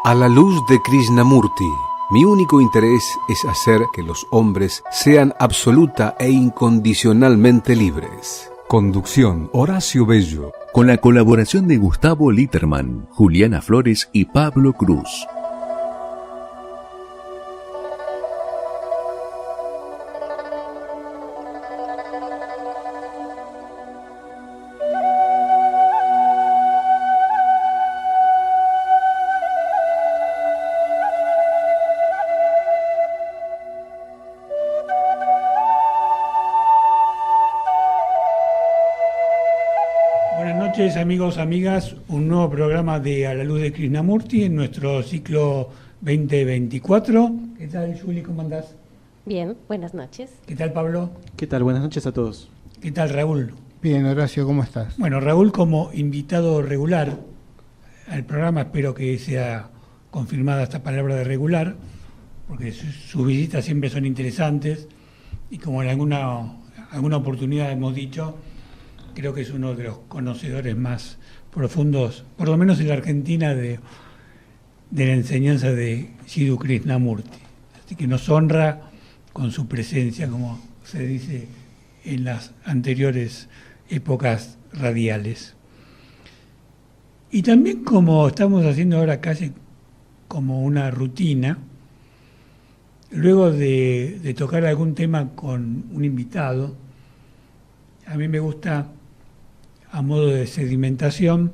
A la luz de Krishnamurti, mi único interés es hacer que los hombres sean absoluta e incondicionalmente libres. Conducción: Horacio Bello. Con la colaboración de Gustavo Litterman, Juliana Flores y Pablo Cruz. Amigos, amigas, un nuevo programa de A la luz de Krishnamurti en nuestro ciclo 2024. ¿Qué tal, Juli? ¿Cómo andás? Bien, buenas noches. ¿Qué tal, Pablo? ¿Qué tal? Buenas noches a todos. ¿Qué tal, Raúl? Bien, Horacio, ¿cómo estás? Bueno, Raúl como invitado regular al programa, espero que sea confirmada esta palabra de regular, porque sus visitas siempre son interesantes y como en alguna oportunidad hemos dicho, creo que es uno de los conocedores más profundos, por lo menos en la Argentina, de la enseñanza de Jiddu Krishnamurti. Así que nos honra con su presencia, como se dice en las anteriores épocas radiales. Y también, como estamos haciendo ahora casi como una rutina, luego de tocar algún tema con un invitado, a mí me gusta, a modo de sedimentación,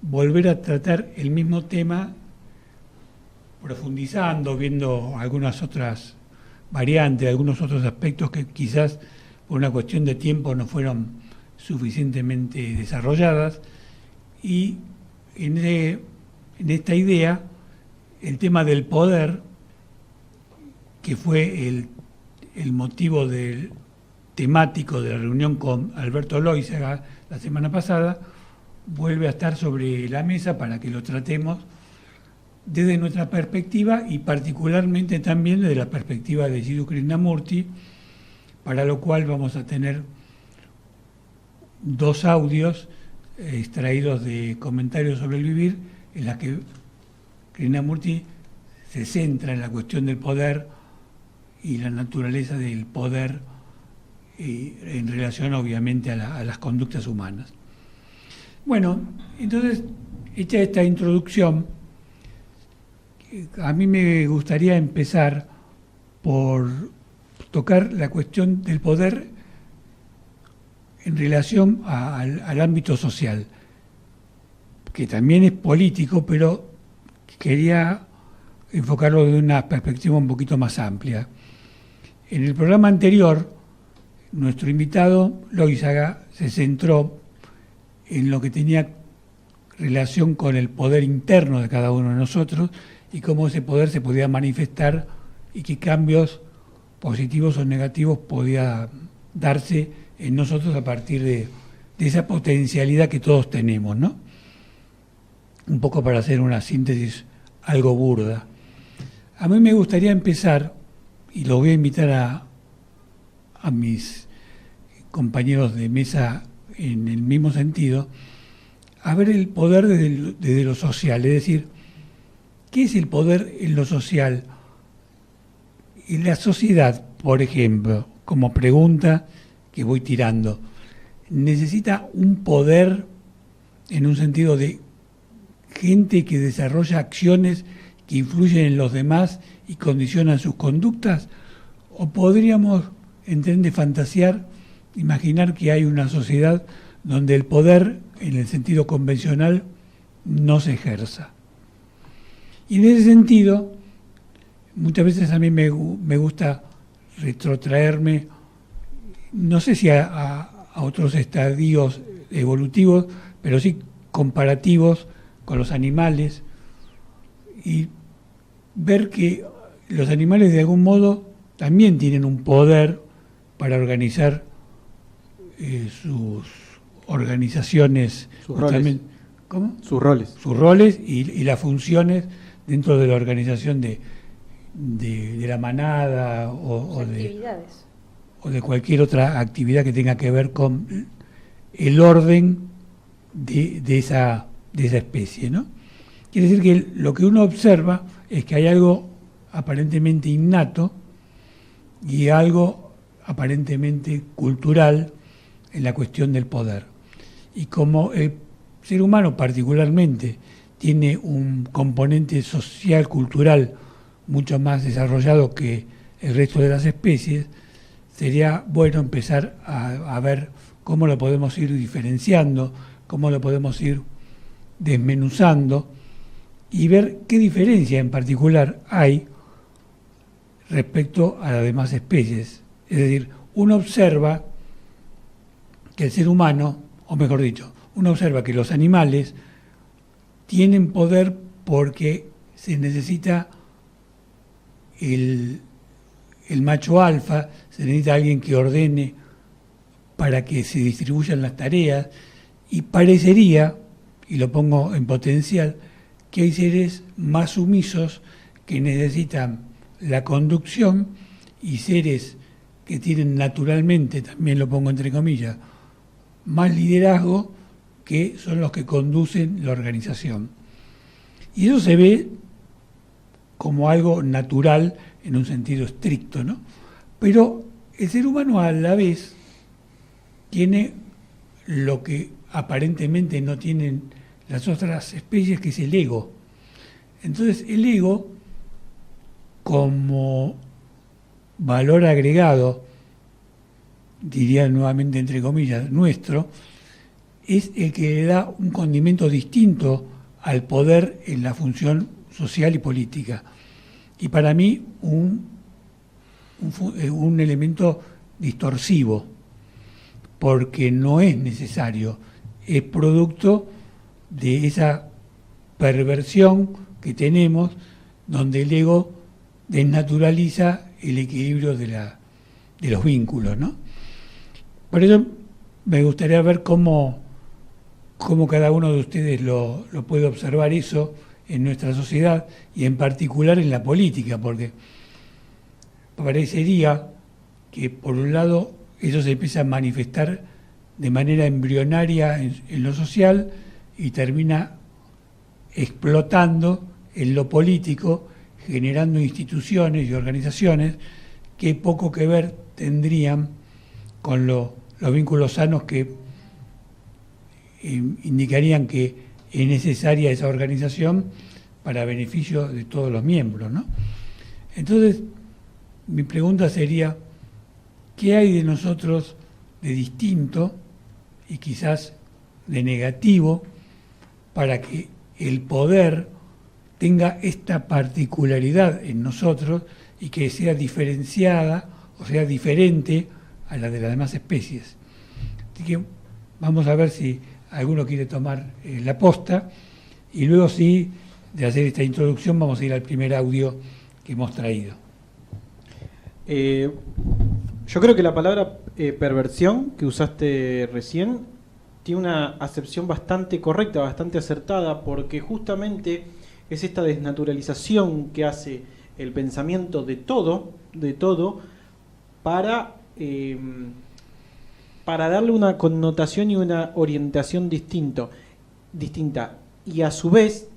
volver a tratar el mismo tema, profundizando, viendo algunas otras variantes, algunos otros aspectos que quizás por una cuestión de tiempo no fueron suficientemente desarrolladas. Y en esta idea, el tema del poder, que fue el motivo temático de la reunión con Alberto Loizaga la semana pasada, vuelve a estar sobre la mesa para que lo tratemos desde nuestra perspectiva y particularmente también desde la perspectiva de Jiddu Krishnamurti, para lo cual vamos a tener dos audios extraídos de Comentarios sobre el Vivir, en la que Krishnamurti se centra en la cuestión del poder y la naturaleza del poder en relación obviamente a las conductas humanas. Bueno, entonces, hecha esta introducción, a mí me gustaría empezar por tocar la cuestión del poder en relación al ámbito social, que también es político, pero quería enfocarlo de una perspectiva un poquito más amplia. En el programa anterior, nuestro invitado, Loizaga, se centró en lo que tenía relación con el poder interno de cada uno de nosotros y cómo ese poder se podía manifestar y qué cambios positivos o negativos podía darse en nosotros a partir de esa potencialidad que todos tenemos, ¿no? Un poco para hacer una síntesis algo burda. A mí me gustaría empezar, y lo voy a invitar a mis compañeros de mesa en el mismo sentido, a ver el poder desde lo social, es decir, ¿qué es el poder en lo social? En la sociedad, por ejemplo, como pregunta que voy tirando, ¿necesita un poder en un sentido de gente que desarrolla acciones que influyen en los demás y condicionan sus conductas? ¿O podríamos, en tren de fantasear, imaginar que hay una sociedad donde el poder, en el sentido convencional, no se ejerza? Y en ese sentido, muchas veces a mí me gusta retrotraerme, no sé si a otros estadios evolutivos, pero sí comparativos con los animales, y ver que los animales de algún modo también tienen un poder para organizar sus organizaciones, sus roles. ¿Cómo? Sus roles. Sus roles y las funciones dentro de la organización de la manada o de cualquier otra actividad que tenga que ver con el orden de esa especie, ¿no? Quiere decir que lo que uno observa es que hay algo aparentemente innato y algo aparentemente cultural en la cuestión del poder. Y como el ser humano particularmente tiene un componente social, cultural, mucho más desarrollado que el resto de las especies, sería bueno empezar a ver cómo lo podemos ir diferenciando, cómo lo podemos ir desmenuzando y ver qué diferencia en particular hay respecto a las demás especies. Es decir, uno observa que el ser humano, o mejor dicho, uno observa que los animales tienen poder porque se necesita el macho alfa, se necesita alguien que ordene para que se distribuyan las tareas, y parecería, y lo pongo en potencial, que hay seres más sumisos que necesitan la conducción y seres que tienen naturalmente, también lo pongo entre comillas, más liderazgo, que son los que conducen la organización. Y eso se ve como algo natural en un sentido estricto, ¿no? Pero el ser humano a la vez tiene lo que aparentemente no tienen las otras especies, que es el ego. Entonces el ego, como valor agregado, diría nuevamente entre comillas, nuestro, es el que le da un condimento distinto al poder en la función social y política. Y para mí un elemento distorsivo, porque no es necesario, es producto de esa perversión que tenemos, donde el ego desnaturaliza el equilibrio de los vínculos, ¿no? Por eso me gustaría ver cómo cada uno de ustedes lo puede observar eso en nuestra sociedad y en particular en la política, porque parecería que por un lado eso se empieza a manifestar de manera embrionaria en lo social y termina explotando en lo político, generando instituciones y organizaciones que poco que ver tendrían con los vínculos sanos que indicarían que es necesaria esa organización para beneficio de todos los miembros, ¿no? Entonces, mi pregunta sería, ¿qué hay de nosotros de distinto y quizás de negativo para que el poder tenga esta particularidad en nosotros y que sea diferenciada o sea diferente a la de las demás especies? Así que vamos a ver si alguno quiere tomar la posta, y luego sí, de hacer esta introducción, vamos a ir al primer audio que hemos traído. Yo creo que la palabra perversión que usaste recién tiene una acepción bastante correcta, bastante acertada, porque justamente es esta desnaturalización que hace el pensamiento de todo, para darle una connotación y una orientación distinta, y a su vez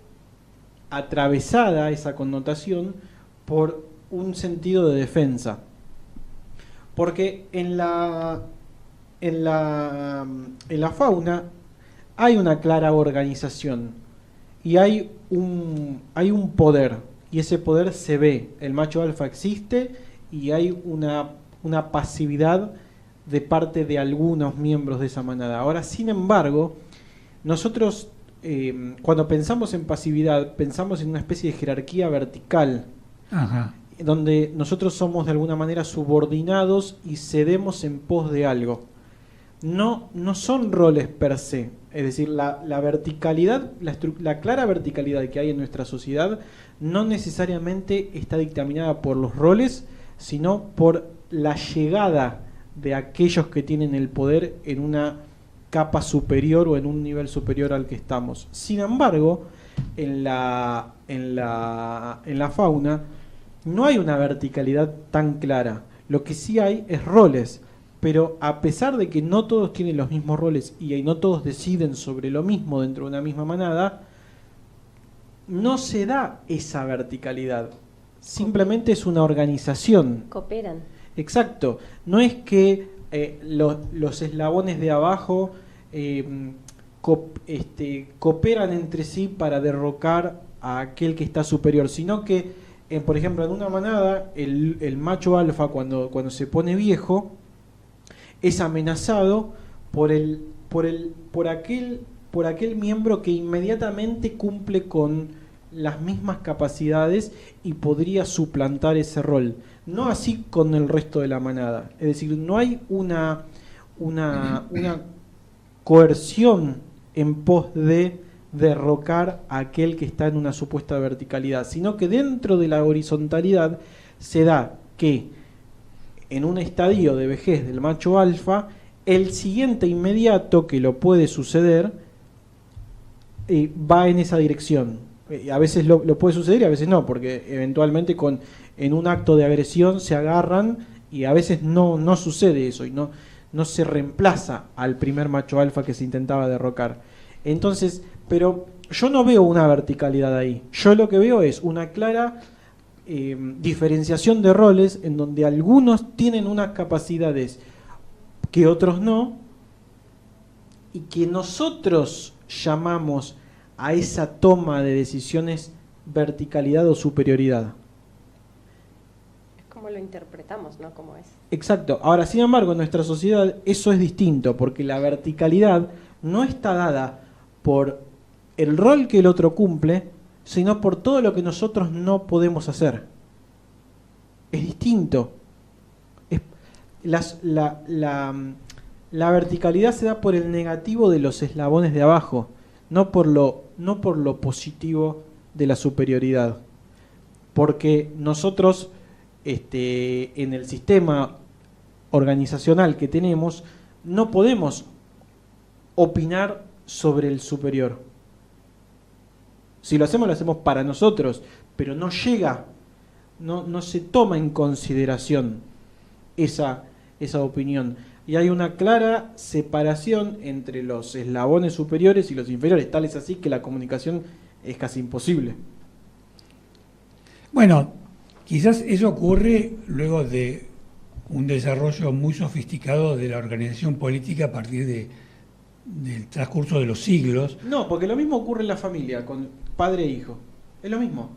atravesada esa connotación por un sentido de defensa. Porque en la fauna hay una clara organización y hay un poder, y ese poder se ve, el macho alfa existe y hay una pasividad de parte de algunos miembros de esa manada. Ahora, sin embargo, nosotros cuando pensamos en pasividad, pensamos en una especie de jerarquía vertical. Ajá. Donde nosotros somos de alguna manera subordinados y cedemos en pos de algo. No son roles per se, es decir, la verticalidad, la clara verticalidad que hay en nuestra sociedad no necesariamente está dictaminada por los roles, sino por la llegada de aquellos que tienen el poder en una capa superior o en un nivel superior al que estamos. Sin embargo, en la fauna no hay una verticalidad tan clara. Lo que sí hay es roles, pero a pesar de que no todos tienen los mismos roles y no todos deciden sobre lo mismo dentro de una misma manada, no se da esa verticalidad, simplemente es una organización. Cooperan. Exacto, no es que los eslabones de abajo cooperan entre sí para derrocar a aquel que está superior, sino que, por ejemplo, en una manada, el macho alfa cuando se pone viejo es amenazado por aquel miembro que inmediatamente cumple con las mismas capacidades y podría suplantar ese rol. No así con el resto de la manada. Es decir, no hay una coerción en pos de derrocar a aquel que está en una supuesta verticalidad, sino que dentro de la horizontalidad se da que en un estadio de vejez del macho alfa, el siguiente inmediato que lo puede suceder va en esa dirección. A veces lo puede suceder y a veces no, porque eventualmente en un acto de agresión se agarran y a veces no sucede eso y no se reemplaza al primer macho alfa que se intentaba derrocar. Entonces, pero yo no veo una verticalidad ahí. Yo lo que veo es una clara diferenciación de roles en donde algunos tienen unas capacidades que otros no, y que nosotros llamamos a esa toma de decisiones verticalidad o superioridad. Es como lo interpretamos, ¿no? Como es. Exacto. Ahora, sin embargo, en nuestra sociedad eso es distinto, porque la verticalidad no está dada por el rol que el otro cumple, sino por todo lo que nosotros no podemos hacer. Es distinto. La verticalidad se da por el negativo de los eslabones de abajo, no por lo positivo de la superioridad. Porque nosotros, en el sistema organizacional que tenemos, no podemos opinar sobre el superior. Si lo hacemos para nosotros, pero no llega, no se toma en consideración esa opinión. Y hay una clara separación entre los eslabones superiores y los inferiores, tal es así que la comunicación es casi imposible. Bueno, quizás eso ocurre luego de un desarrollo muy sofisticado de la organización política a partir del transcurso de los siglos. No, porque lo mismo ocurre en la familia, con padre e hijo. Es lo mismo.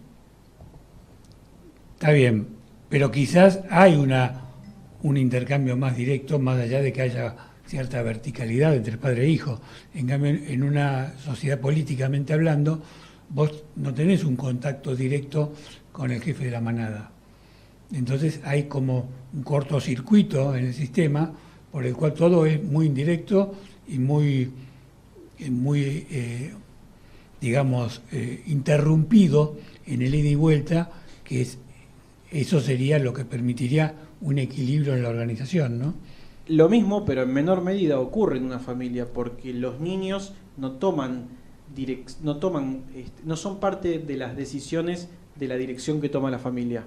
Está bien, pero quizás hay un intercambio más directo, más allá de que haya cierta verticalidad entre padre e hijo. En cambio, en una sociedad políticamente hablando, vos no tenés un contacto directo con el jefe de la manada. Entonces hay como un cortocircuito en el sistema por el cual todo es muy indirecto y muy interrumpido en el ida y vuelta, que eso sería lo que permitiría un equilibrio en la organización, ¿no? Lo mismo, pero en menor medida, ocurre en una familia, porque los niños no son parte de las decisiones de la dirección que toma la familia.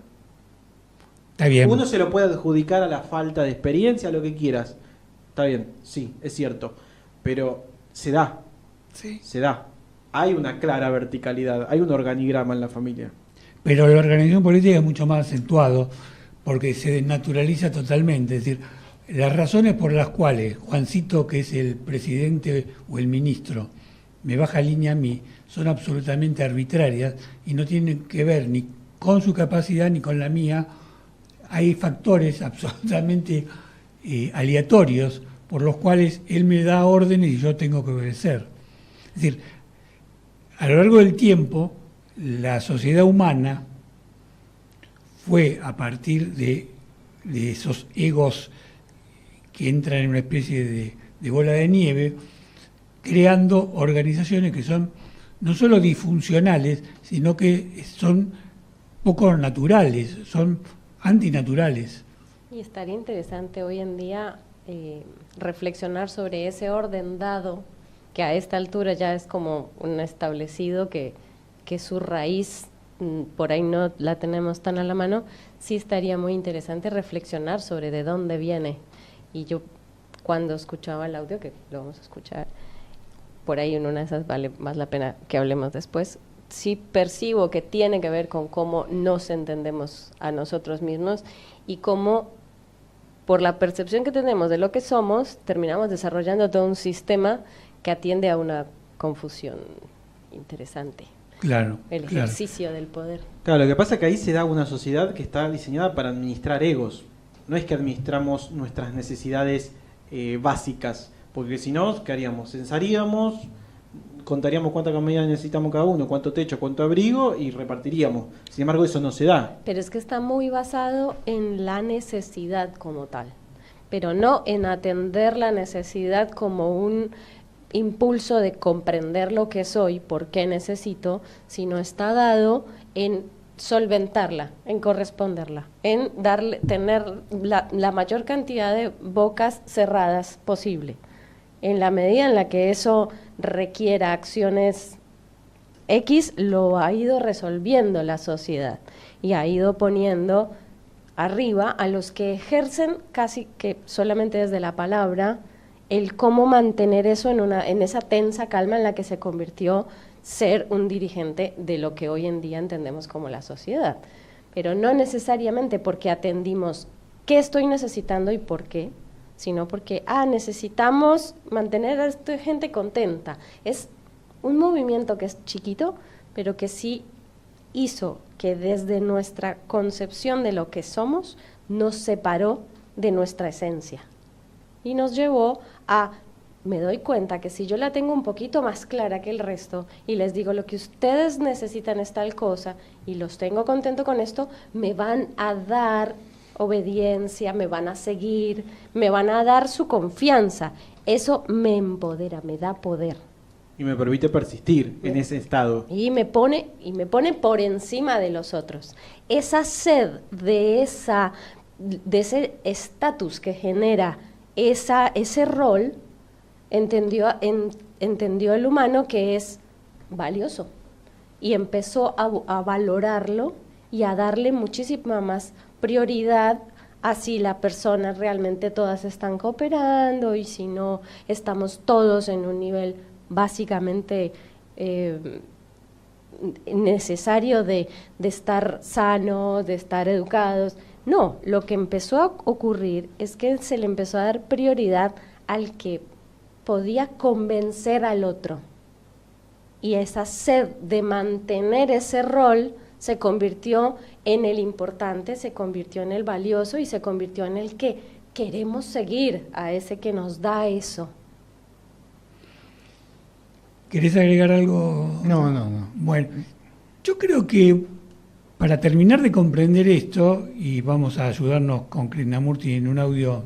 Está bien. Uno se lo puede adjudicar a la falta de experiencia, a lo que quieras. Está bien, sí, es cierto. Pero se da. Sí. Se da. Hay una clara verticalidad, hay un organigrama en la familia. Pero la organización política es mucho más acentuado porque se desnaturaliza totalmente. Es decir, las razones por las cuales Juancito, que es el presidente o el ministro, me baja línea a mí, son absolutamente arbitrarias y no tienen que ver ni con su capacidad ni con la mía. Hay factores absolutamente aleatorios por los cuales él me da órdenes y yo tengo que obedecer. Es decir, a lo largo del tiempo, la sociedad humana fue, a partir de esos egos que entran en una especie de bola de nieve, creando organizaciones que son no solo disfuncionales, sino que son poco naturales, son antinaturales. Y estaría interesante hoy en día reflexionar sobre ese orden dado, que a esta altura ya es como un establecido que su raíz por ahí no la tenemos tan a la mano. Sí estaría muy interesante reflexionar sobre de dónde viene. Y yo cuando escuchaba el audio, que lo vamos a escuchar, por ahí en una de esas vale más la pena que hablemos después, sí percibo que tiene que ver con cómo nos entendemos a nosotros mismos y cómo, por la percepción que tenemos de lo que somos, terminamos desarrollando todo un sistema que atiende a una confusión interesante. Claro. El ejercicio del poder. Claro, lo que pasa es que ahí se da una sociedad que está diseñada para administrar egos. No es que administramos nuestras necesidades básicas, porque si no, ¿qué haríamos? Censaríamos, contaríamos cuánta comida necesitamos cada uno, cuánto techo, cuánto abrigo y repartiríamos. Sin embargo, eso no se da. Pero es que está muy basado en la necesidad como tal, pero no en atender la necesidad como un impulso de comprender lo que soy, por qué necesito, sino está dado en solventarla, en corresponderla, en tener la mayor cantidad de bocas cerradas posible. En la medida en la que eso requiera acciones X, lo ha ido resolviendo la sociedad y ha ido poniendo arriba a los que ejercen casi que solamente desde la palabra el cómo mantener eso en esa tensa calma en la que se convirtió ser un dirigente de lo que hoy en día entendemos como la sociedad. Pero no necesariamente porque atendimos qué estoy necesitando y por qué, sino porque necesitamos mantener a esta gente contenta. Es un movimiento que es chiquito, pero que sí hizo que desde nuestra concepción de lo que somos nos separó de nuestra esencia y nos llevó a, me doy cuenta que si yo la tengo un poquito más clara que el resto y les digo lo que ustedes necesitan es tal cosa y los tengo contento con esto, me van a dar obediencia, me van a seguir, me van a dar su confianza. Eso me empodera, me da poder. Y me permite persistir en ese estado. Y me pone por encima de los otros. Esa sed de ese estatus que genera ese rol, entendió el humano que es valioso y empezó a valorarlo y a darle muchísima más prioridad a si la persona realmente todas están cooperando y si no estamos todos en un nivel básicamente necesario de estar sano, de estar educados. No, lo que empezó a ocurrir es que se le empezó a dar prioridad al que podía convencer al otro. Y esa sed de mantener ese rol se convirtió en el importante, se convirtió en el valioso y se convirtió en el que queremos seguir a ese que nos da eso. ¿Querés agregar algo? No. Bueno, yo creo que para terminar de comprender esto, y vamos a ayudarnos con Krishnamurti en un audio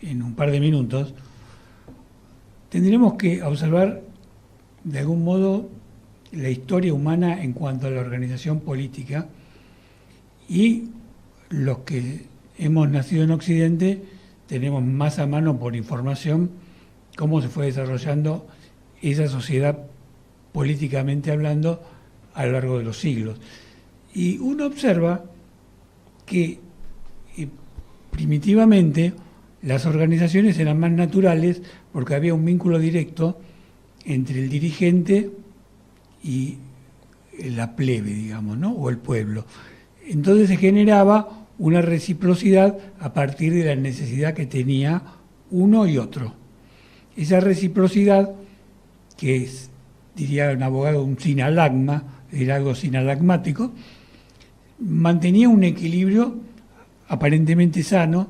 en un par de minutos, tendremos que observar de algún modo la historia humana en cuanto a la organización política, y los que hemos nacido en Occidente tenemos más a mano por información cómo se fue desarrollando esa sociedad políticamente hablando a lo largo de los siglos. Y uno observa que primitivamente las organizaciones eran más naturales porque había un vínculo directo entre el dirigente y la plebe, digamos, ¿no? O el pueblo. Entonces se generaba una reciprocidad a partir de la necesidad que tenía uno y otro. Esa reciprocidad, que es, diría un abogado, un sinalagma, era algo sinalagmático, mantenía un equilibrio aparentemente sano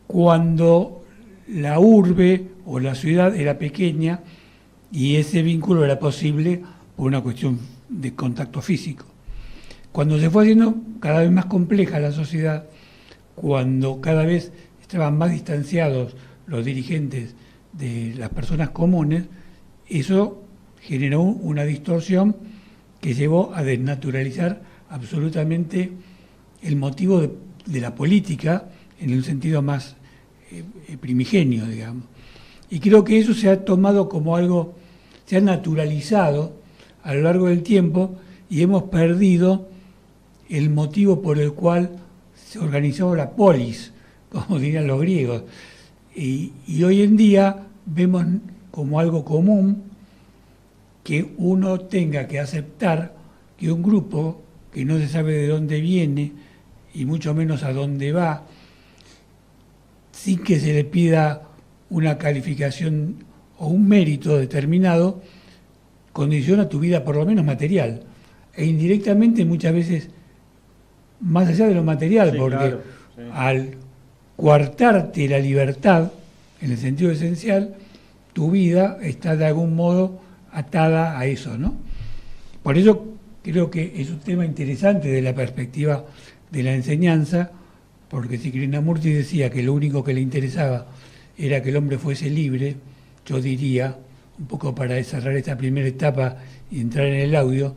cuando la urbe o la ciudad era pequeña y ese vínculo era posible por una cuestión de contacto físico. Cuando se fue haciendo cada vez más compleja la sociedad, cuando cada vez estaban más distanciados los dirigentes de las personas comunes, eso generó una distorsión que llevó a desnaturalizar absolutamente el motivo de la política en un sentido más primigenio, digamos. Y creo que eso se ha tomado como algo, se ha naturalizado a lo largo del tiempo y hemos perdido el motivo por el cual se organizó la polis, como dirían los griegos. Y hoy en día vemos como algo común que uno tenga que aceptar que un grupo que no se sabe de dónde viene y mucho menos a dónde va, sin que se le pida una calificación o un mérito determinado, condiciona tu vida por lo menos material. E indirectamente muchas veces más allá de lo material, Sí, porque claro, sí. al coartarte la libertad, en el sentido esencial, tu vida está de algún modo atada a eso, ¿no? Por eso creo que es un tema interesante de la perspectiva de la enseñanza, porque si Krishnamurti decía que lo único que le interesaba era que el hombre fuese libre, yo diría, un poco para cerrar esta primera etapa y entrar en el audio,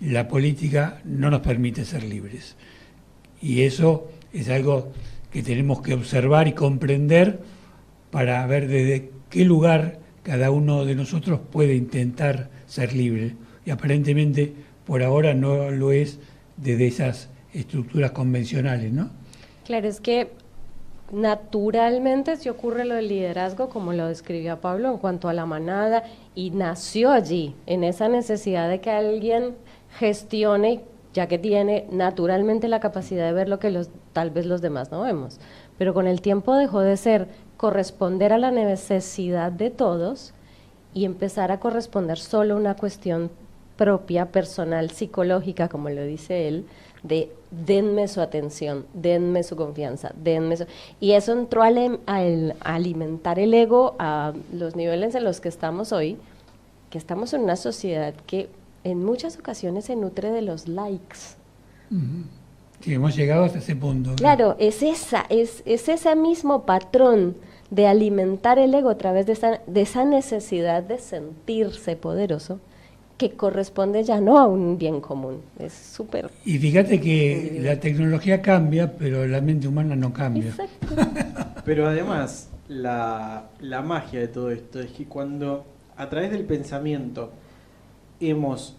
la política no nos permite ser libres. Y eso es algo que tenemos que observar y comprender para ver desde qué lugar cada uno de nosotros puede intentar ser libre. Y aparentemente por ahora no lo es desde esas estructuras convencionales, ¿no? Claro, es que naturalmente se ocurre lo del liderazgo, como lo describió Pablo, en cuanto a la manada, y nació allí, en esa necesidad de que alguien gestione, ya que tiene naturalmente la capacidad de ver lo que tal vez los demás no vemos. Pero con el tiempo dejó de ser corresponder a la necesidad de todos y empezar a corresponder solo a una cuestión propia, personal, psicológica, como lo dice él, de denme su atención, denme su confianza, denme su... Y eso entró a alimentar el ego a los niveles en los que estamos hoy, que estamos en una sociedad que en muchas ocasiones se nutre de los likes. Sí, hemos llegado hasta ese punto. Claro, es ese mismo patrón de alimentar el ego a través de esa necesidad de sentirse poderoso, que corresponde ya no a un bien común. Es súper... Y fíjate que la tecnología cambia, pero la mente humana no cambia. Exacto. Pero además, la magia de todo esto es que cuando a través del pensamiento hemos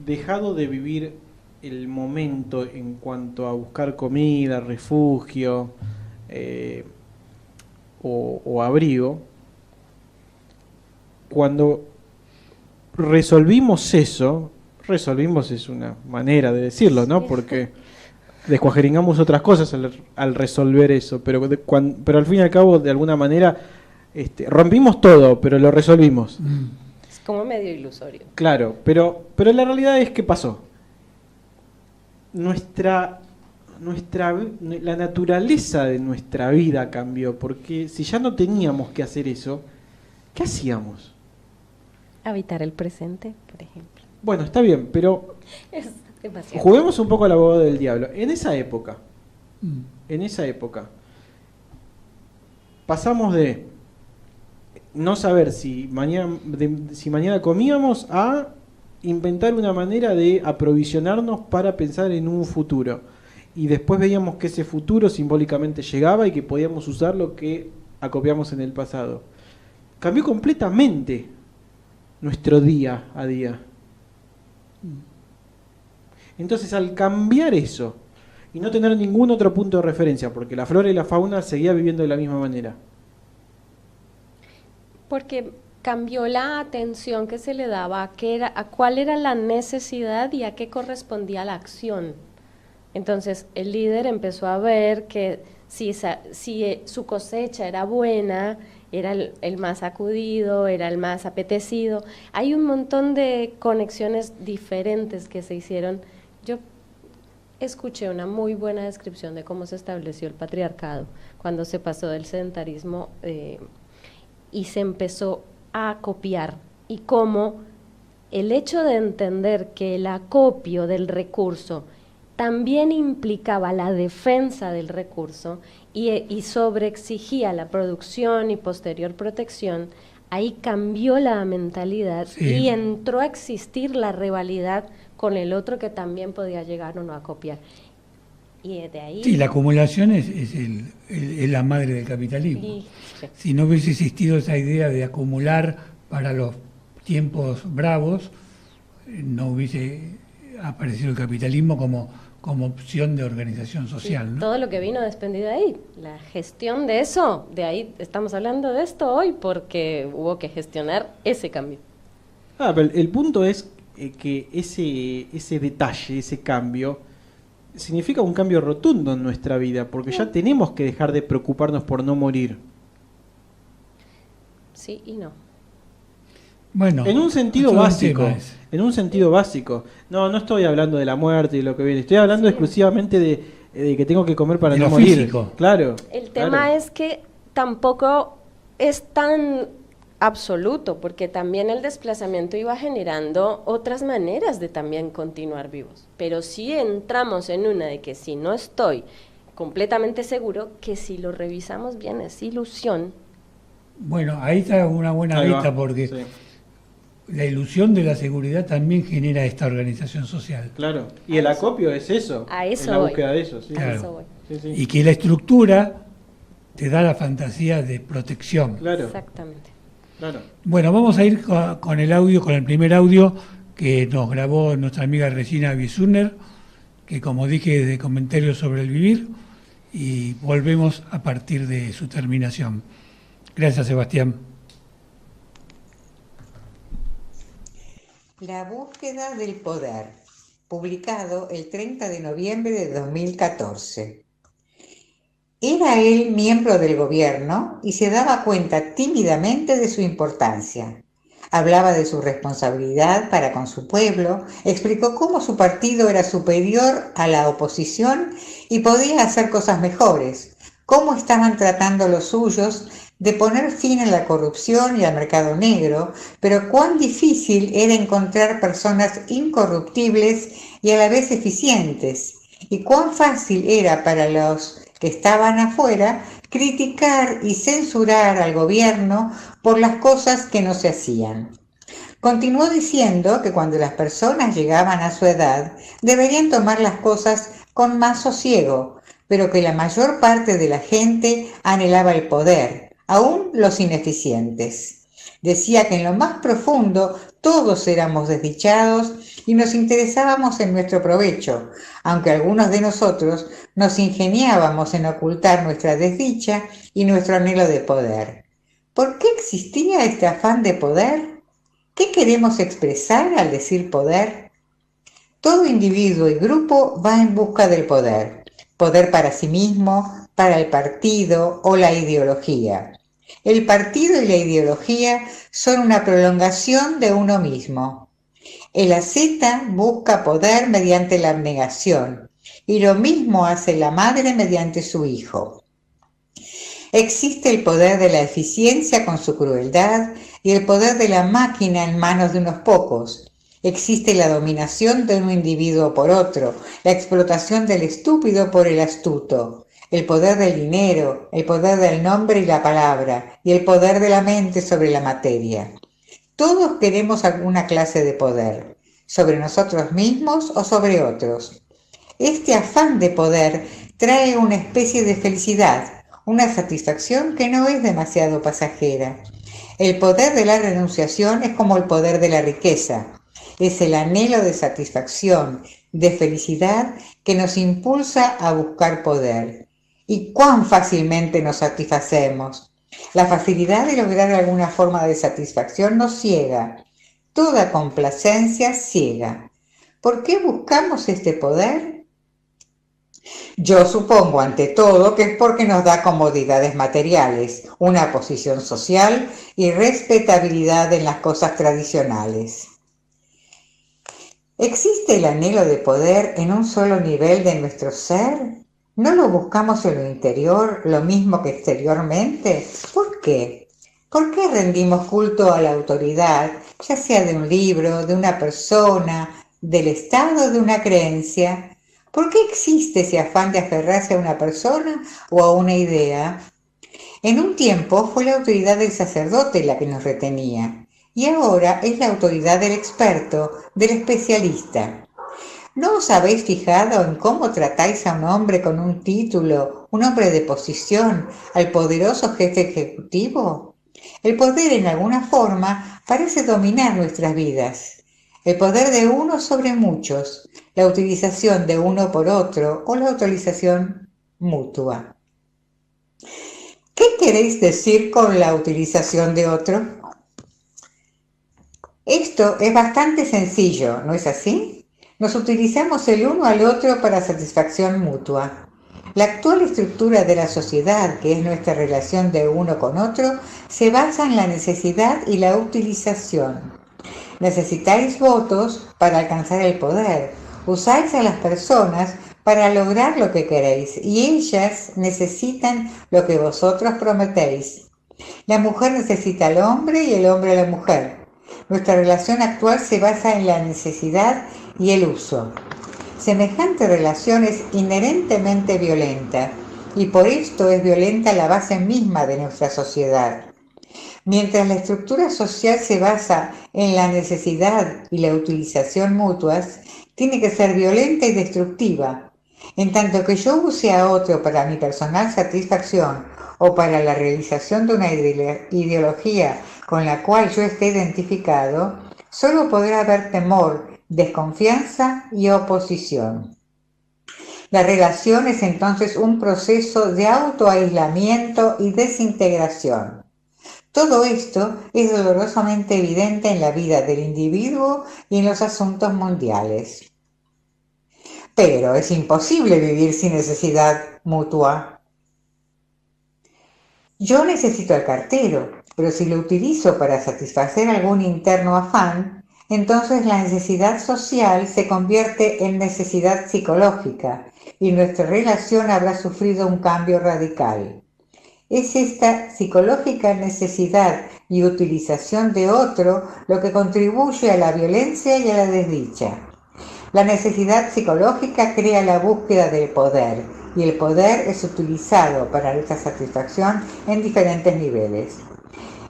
dejado de vivir el momento en cuanto a buscar comida, refugio o abrigo, cuando resolvimos eso, resolvimos es una manera de decirlo, ¿no? Porque descuajeringamos otras cosas al resolver eso, pero al fin y al cabo, de alguna manera, rompimos todo, pero lo resolvimos. Es como medio ilusorio. Claro, pero la realidad es que pasó. La naturaleza de nuestra vida cambió, porque si ya no teníamos que hacer eso, ¿qué hacíamos? Habitar el presente, por ejemplo. Bueno, está bien, pero Es demasiado. juguemos un poco al abogado del diablo. En esa época, pasamos de no saber si mañana comíamos a inventar una manera de aprovisionarnos para pensar en un futuro. Y después veíamos que ese futuro simbólicamente llegaba y que podíamos usar lo que acopiamos en el pasado. Cambió completamente nuestro día a día. Entonces, al cambiar eso y no tener ningún otro punto de referencia, porque la flora y la fauna seguía viviendo de la misma manera. Porque cambió la atención que se le daba a cuál era la necesidad y a qué correspondía la acción. Entonces el líder empezó a ver que si su cosecha era buena, era el más acudido, era el más apetecido. Hay un montón de conexiones diferentes que se hicieron. Yo escuché una muy buena descripción de cómo se estableció el patriarcado, cuando se pasó del sedentarismo y se empezó a copiar, y cómo el hecho de entender que el acopio del recurso también implicaba la defensa del recurso y sobreexigía la producción y posterior protección, ahí cambió la mentalidad y entró a existir la rivalidad con el otro que también podía llegar o no a copiar. Y de ahí... Sí, la acumulación es la madre del capitalismo. Si no hubiese existido esa idea de acumular para los tiempos bravos, no hubiese aparecido el capitalismo como opción de organización social, ¿no? Todo lo que vino desprendido de ahí, la gestión de eso, de ahí estamos hablando de esto hoy porque hubo que gestionar ese cambio. Pero el punto es que ese detalle, ese cambio, significa un cambio rotundo en nuestra vida, porque ya tenemos que dejar de preocuparnos por no morir. Sí y no. Bueno, En un sentido otro básico. tema es- En un sentido básico. No estoy hablando de la muerte y lo que viene. Estoy hablando Sí. exclusivamente de que tengo que comer para De no lo morir. físico. Claro. El tema es que tampoco es tan absoluto, porque también el desplazamiento iba generando otras maneras de también continuar vivos. Pero sí entramos en una de que si no estoy completamente seguro, que si lo revisamos bien es ilusión. Bueno, ahí está una buena Ahí va. vista porque Sí, la ilusión de la seguridad también genera esta organización social. claro. Y el acopio es eso. A eso es la voy. búsqueda de eso. Sí, A Claro. eso voy. sí, sí. Y que la estructura te da la fantasía de protección. Claro, Exactamente. claro. Bueno, vamos a ir con el audio, con el primer audio que nos grabó nuestra amiga Regina Bisuner, que como dije es de comentarios sobre el vivir, y volvemos a partir de su terminación. Gracias, Sebastián. La búsqueda del poder, publicado el 30 de noviembre de 2014. Era él miembro del gobierno y se daba cuenta tímidamente de su importancia. Hablaba de su responsabilidad para con su pueblo, explicó cómo su partido era superior a la oposición y podía hacer cosas mejores, cómo estaban tratando los suyos de poner fin a la corrupción y al mercado negro, pero cuán difícil era encontrar personas incorruptibles y a la vez eficientes, y cuán fácil era para los que estaban afuera criticar y censurar al gobierno por las cosas que no se hacían. Continuó diciendo que cuando las personas llegaban a su edad deberían tomar las cosas con más sosiego, pero que la mayor parte de la gente anhelaba el poder, aún los ineficientes. Decía que en lo más profundo todos éramos desdichados y nos interesábamos en nuestro provecho, aunque algunos de nosotros nos ingeniábamos en ocultar nuestra desdicha y nuestro anhelo de poder. ¿Por qué existía este afán de poder? ¿Qué queremos expresar al decir poder? Todo individuo y grupo va en busca del poder. Poder para sí mismo, para el partido o la ideología. El partido y la ideología son una prolongación de uno mismo. El asceta busca poder mediante la abnegación y lo mismo hace la madre mediante su hijo. Existe el poder de la eficiencia con su crueldad y el poder de la máquina en manos de unos pocos. Existe la dominación de un individuo por otro, la explotación del estúpido por el astuto, el poder del dinero, el poder del nombre y la palabra, y el poder de la mente sobre la materia. Todos queremos alguna clase de poder, sobre nosotros mismos o sobre otros. Este afán de poder trae una especie de felicidad, una satisfacción que no es demasiado pasajera. El poder de la renunciación es como el poder de la riqueza. Es el anhelo de satisfacción, de felicidad que nos impulsa a buscar poder. ¿Y cuán fácilmente nos satisfacemos? La facilidad de lograr alguna forma de satisfacción nos ciega. Toda complacencia ciega. ¿Por qué buscamos este poder? Yo supongo ante todo que es porque nos da comodidades materiales, una posición social y respetabilidad en las cosas tradicionales. ¿Existe el anhelo de poder en un solo nivel de nuestro ser? ¿No lo buscamos en lo interior, lo mismo que exteriormente? ¿Por qué? ¿Por qué rendimos culto a la autoridad, ya sea de un libro, de una persona, del Estado o de una creencia? ¿Por qué existe ese afán de aferrarse a una persona o a una idea? En un tiempo fue la autoridad del sacerdote la que nos retenía, y ahora es la autoridad del experto, del especialista. ¿No os habéis fijado en cómo tratáis a un hombre con un título, un hombre de posición, al poderoso jefe ejecutivo? El poder, en alguna forma, parece dominar nuestras vidas. El poder de uno sobre muchos, la utilización de uno por otro o la utilización mutua. ¿Qué queréis decir con la utilización de otro? Esto es bastante sencillo, ¿no es así? Nos utilizamos el uno al otro para satisfacción mutua. La actual estructura de la sociedad, que es nuestra relación de uno con otro, se basa en la necesidad y la utilización. Necesitáis votos para alcanzar el poder. Usáis a las personas para lograr lo que queréis y ellas necesitan lo que vosotros prometéis. La mujer necesita al hombre y el hombre a la mujer. Nuestra relación actual se basa en la necesidad y el uso. Semejante relación es inherentemente violenta y por esto es violenta la base misma de nuestra sociedad. Mientras la estructura social se basa en la necesidad y la utilización mutuas, tiene que ser violenta y destructiva. En tanto que yo use a otro para mi personal satisfacción o para la realización de una ideología con la cual yo esté identificado, solo podrá haber temor, desconfianza y oposición. La relación es entonces un proceso de autoaislamiento y desintegración. Todo esto es dolorosamente evidente en la vida del individuo y en los asuntos mundiales. Pero es imposible vivir sin necesidad mutua. Yo necesito al cartero, pero si lo utilizo para satisfacer algún interno afán, entonces la necesidad social se convierte en necesidad psicológica y nuestra relación habrá sufrido un cambio radical. Es esta psicológica necesidad y utilización de otro lo que contribuye a la violencia y a la desdicha. La necesidad psicológica crea la búsqueda del poder y el poder es utilizado para esta satisfacción en diferentes niveles.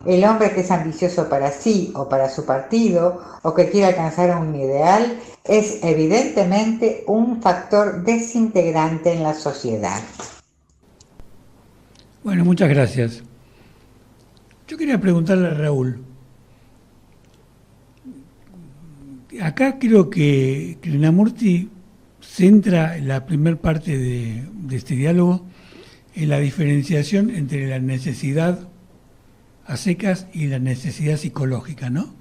El hombre que es ambicioso para sí o para su partido o que quiere alcanzar un ideal es evidentemente un factor desintegrante en la sociedad. Bueno, muchas gracias. Yo quería preguntarle a Raúl. Acá creo que Krishnamurti centra la primera parte de este diálogo en la diferenciación entre la necesidad a secas y la necesidad psicológica, ¿no?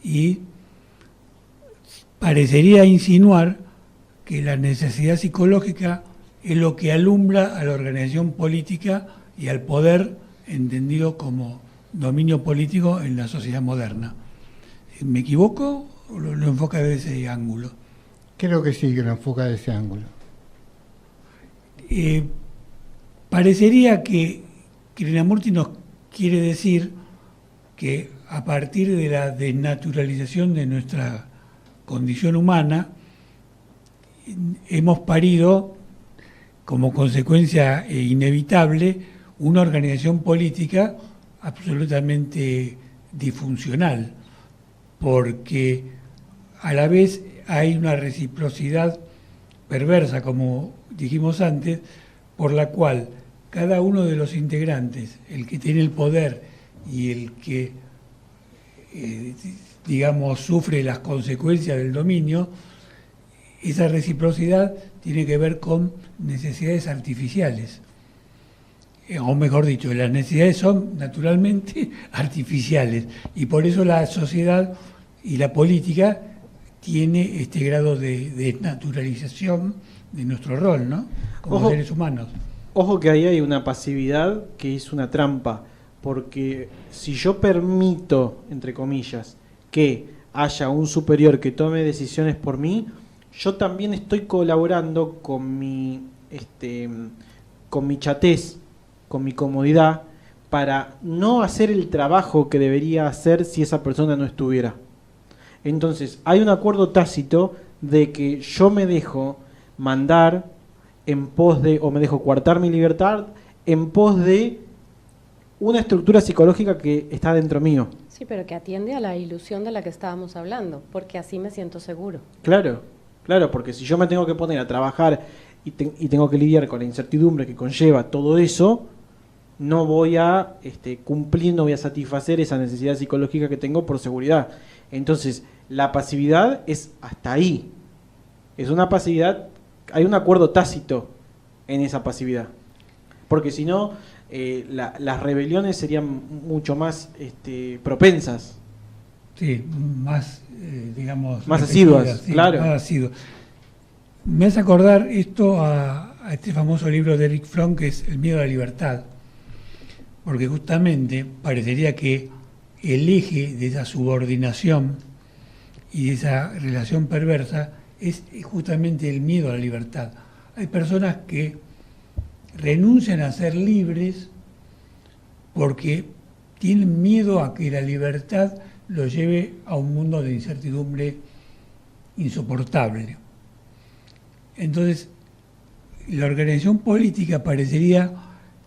Y parecería insinuar que la necesidad psicológica es lo que alumbra a la organización política y al poder entendido como dominio político en la sociedad moderna. ¿Me equivoco o lo enfoca desde ese ángulo? Creo que sí, que lo enfoca de ese ángulo. Parecería que Krishnamurti nos quiere decir que a partir de la desnaturalización de nuestra condición humana, hemos parido como consecuencia inevitable una organización política absolutamente disfuncional, porque a la vez hay una reciprocidad perversa, como dijimos antes, por la cual cada uno de los integrantes, el que tiene el poder y el que, sufre las consecuencias del dominio, esa reciprocidad tiene que ver con necesidades artificiales. O mejor dicho, las necesidades son naturalmente artificiales y por eso la sociedad y la política tiene este grado de desnaturalización de nuestro rol, ¿no? Como seres humanos. Ojo que ahí hay una pasividad que es una trampa, porque si yo permito, entre comillas, que haya un superior que tome decisiones por mí, yo también estoy colaborando con mi chatez, con mi comodidad, para no hacer el trabajo que debería hacer si esa persona no estuviera. Entonces, hay un acuerdo tácito de que yo me dejo mandar en pos de, o me dejo coartar mi libertad en pos de una estructura psicológica que está dentro mío. Sí, pero que atiende a la ilusión de la que estábamos hablando, porque así me siento seguro. Claro, porque si yo me tengo que poner a trabajar y tengo que lidiar con la incertidumbre que conlleva todo eso, no voy a cumplir, no voy a satisfacer esa necesidad psicológica que tengo por seguridad. Entonces, la pasividad es hasta ahí. Es una pasividad, hay un acuerdo tácito en esa pasividad. Porque si no, las rebeliones serían mucho más propensas. Sí, más, digamos... Más repetidas, asiduas, sí, claro. Más asiduas. Me hace acordar esto a este famoso libro de Eric Fromm, que es El miedo a la libertad, porque justamente parecería que el eje de esa subordinación y de esa relación perversa es justamente el miedo a la libertad. Hay personas que renuncian a ser libres porque tienen miedo a que la libertad los lleve a un mundo de incertidumbre insoportable. Entonces, la organización política parecería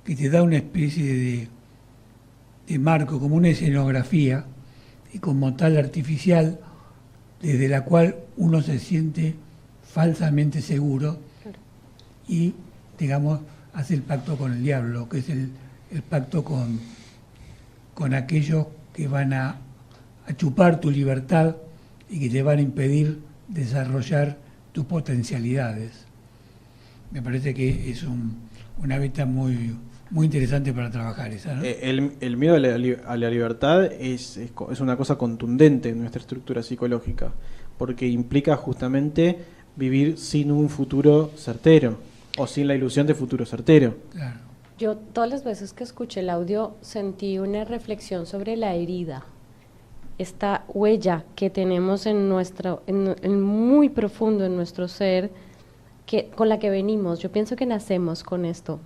que te da una especie de marco, como una escenografía, y como tal artificial, desde la cual uno se siente falsamente seguro y, digamos, hace el pacto con el diablo, que es el pacto con aquellos que van a chupar tu libertad y que te van a impedir desarrollar tus potencialidades. Me parece que es una beta muy interesante para trabajar esa, ¿no? El miedo a la libertad es una cosa contundente en nuestra estructura psicológica, porque implica justamente vivir sin un futuro certero, o sin la ilusión de futuro certero. Claro. Yo todas las veces que escuché el audio sentí una reflexión sobre la herida, esta huella que tenemos en muy profundo en nuestro ser, con la que venimos. Yo pienso que nacemos con esto.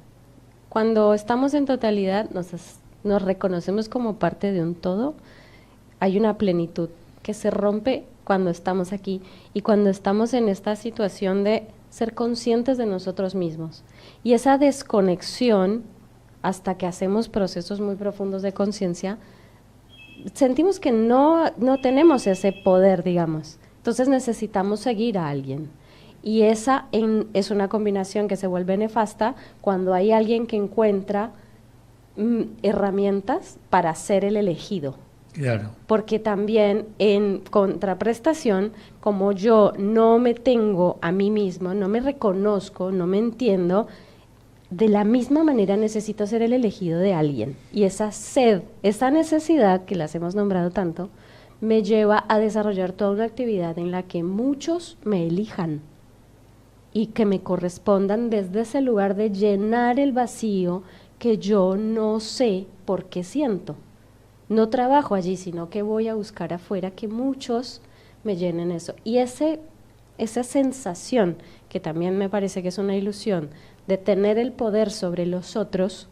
Cuando estamos en totalidad, nos reconocemos como parte de un todo. Hay una plenitud que se rompe cuando estamos aquí y cuando estamos en esta situación de ser conscientes de nosotros mismos. Y esa desconexión, hasta que hacemos procesos muy profundos de conciencia, sentimos que no tenemos ese poder, digamos. Entonces necesitamos seguir a alguien. Y esa es una combinación que se vuelve nefasta cuando hay alguien que encuentra herramientas para ser el elegido. Claro. Porque también en contraprestación, como yo no me tengo a mí mismo, no me reconozco, no me entiendo, de la misma manera necesito ser el elegido de alguien. Y esa sed, esa necesidad que las hemos nombrado tanto, me lleva a desarrollar toda una actividad en la que muchos me elijan y que me correspondan desde ese lugar de llenar el vacío que yo no sé por qué siento. No trabajo allí, sino que voy a buscar afuera que muchos me llenen eso. Y esa sensación, que también me parece que es una ilusión, de tener el poder sobre los otros,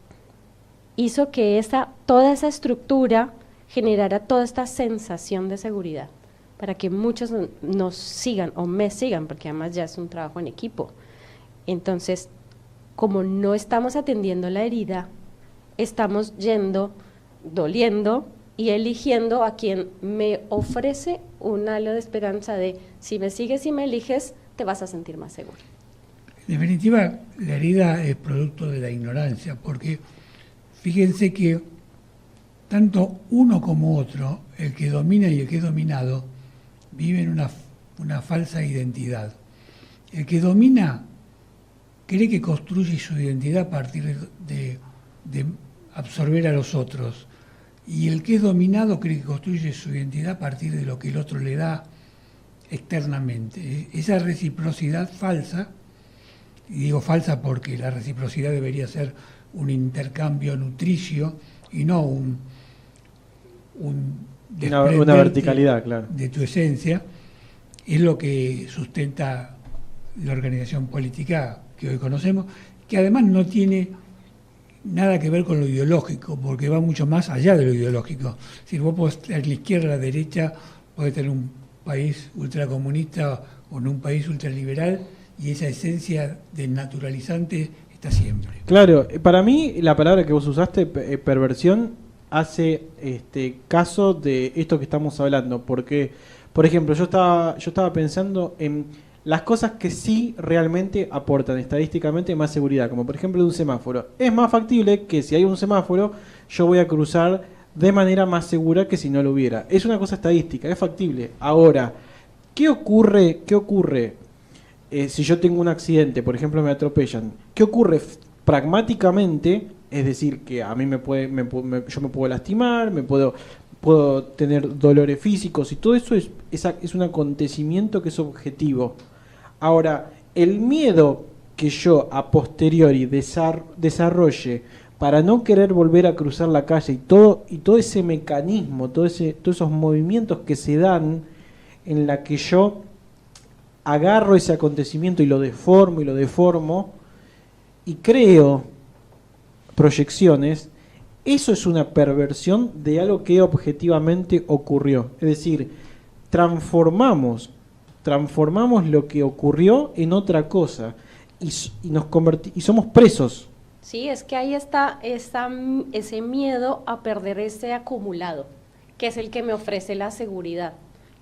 hizo que toda esa estructura generara toda esta sensación de seguridad, para que muchos nos sigan o me sigan, porque además ya es un trabajo en equipo. Entonces, como no estamos atendiendo la herida, estamos doliendo y eligiendo a quien me ofrece un halo de esperanza de si me sigues y me eliges, te vas a sentir más seguro. En definitiva, la herida es producto de la ignorancia, porque fíjense que tanto uno como otro, el que domina y el que es dominado, viven una falsa identidad. El que domina cree que construye su identidad a partir de absorber a los otros, y el que es dominado cree que construye su identidad a partir de lo que el otro le da externamente. Esa reciprocidad falsa, y digo falsa porque la reciprocidad debería ser un intercambio nutricio y no una verticalidad, claro, de tu esencia, es lo que sustenta la organización política que hoy conocemos, que además no tiene nada que ver con lo ideológico, porque va mucho más allá de lo ideológico. Si vos podés estar en la izquierda, a la derecha, podés tener un país ultracomunista o en un país ultraliberal, y esa esencia del naturalizante está siempre. Claro, para mí la palabra que vos usaste, perversión, hace caso de esto que estamos hablando, porque, por ejemplo, yo estaba pensando en las cosas que sí realmente aportan estadísticamente más seguridad, como por ejemplo de un semáforo. Es más factible que si hay un semáforo, yo voy a cruzar de manera más segura que si no lo hubiera. Es una cosa estadística, es factible. Ahora, ¿qué ocurre si yo tengo un accidente, por ejemplo me atropellan? ¿Qué ocurre pragmáticamente? Es decir, que a mí yo me puedo lastimar, puedo tener dolores físicos y todo eso es un acontecimiento que es objetivo. Ahora, el miedo que yo a posteriori desarrolle para no querer volver a cruzar la calle y todo ese mecanismo, todos esos movimientos que se dan en la que yo agarro ese acontecimiento y lo deformo y creo proyecciones, eso es una perversión de algo que objetivamente ocurrió. Es decir, transformamos lo que ocurrió en otra cosa y somos presos. Sí, es que ahí está ese miedo a perder ese acumulado, que es el que me ofrece la seguridad.